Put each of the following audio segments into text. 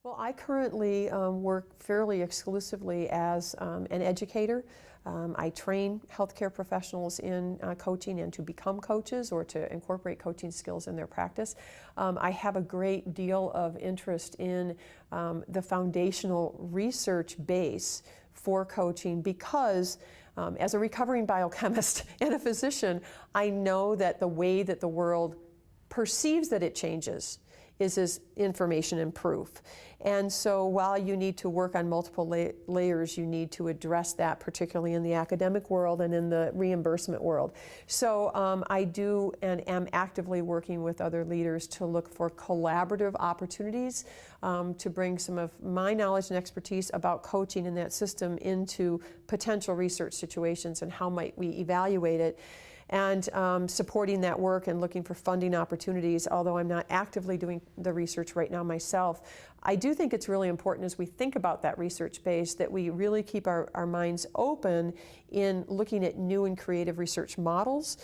Well, I currently work fairly exclusively as an educator. I train healthcare professionals in coaching and to become coaches or to incorporate coaching skills in their practice. I have a great deal of interest in the foundational research base for coaching because as a recovering biochemist and a physician, I know that the way that the world perceives that it changes is as information and proof. And so while you need to work on multiple layers, you need to address that, particularly in the academic world and in the reimbursement world. So I do and am actively working with other leaders to look for collaborative opportunities to bring some of my knowledge and expertise about coaching in that system into potential research situations and how might we evaluate it. And supporting that work and looking for funding opportunities, although I'm not actively doing the research right now myself. I do think it's really important as we think about that research base that we really keep our minds open in looking at new and creative research models.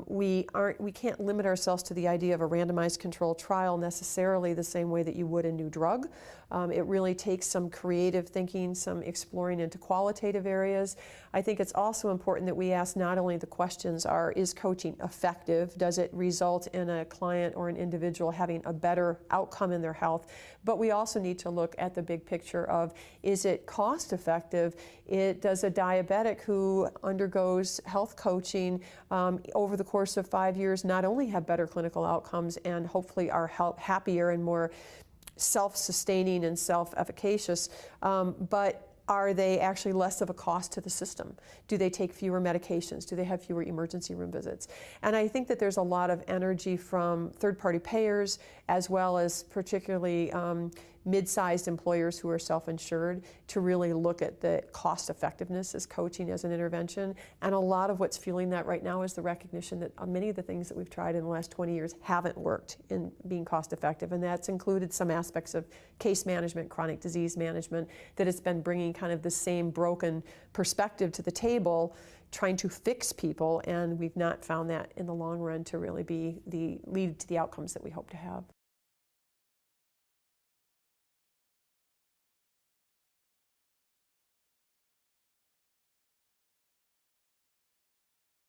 We can't limit ourselves to the idea of a randomized controlled trial necessarily the same way that you would a new drug. It really takes some creative thinking, some exploring into qualitative areas. I think it's also important that we ask not only the questions is coaching effective? Does it result in a client or an individual having a better outcome in their health? But we also need to look at the big picture of, is it cost effective? Does a diabetic who undergoes health coaching over the course of 5 years not only have better clinical outcomes and hopefully are happier and more self-sustaining and self-efficacious, but are they actually less of a cost to the system? Do they take fewer medications? Do they have fewer emergency room visits? And I think that there's a lot of energy from third-party payers as well as particularly mid-sized employers who are self-insured to really look at the cost effectiveness as coaching as an intervention. And a lot of what's fueling that right now is the recognition that many of the things that we've tried in the last 20 years haven't worked in being cost effective. And that's included some aspects of case management, chronic disease management, that it's been bringing kind of the same broken perspective to the table, trying to fix people, and we've not found that in the long run to really be lead to the outcomes that we hope to have.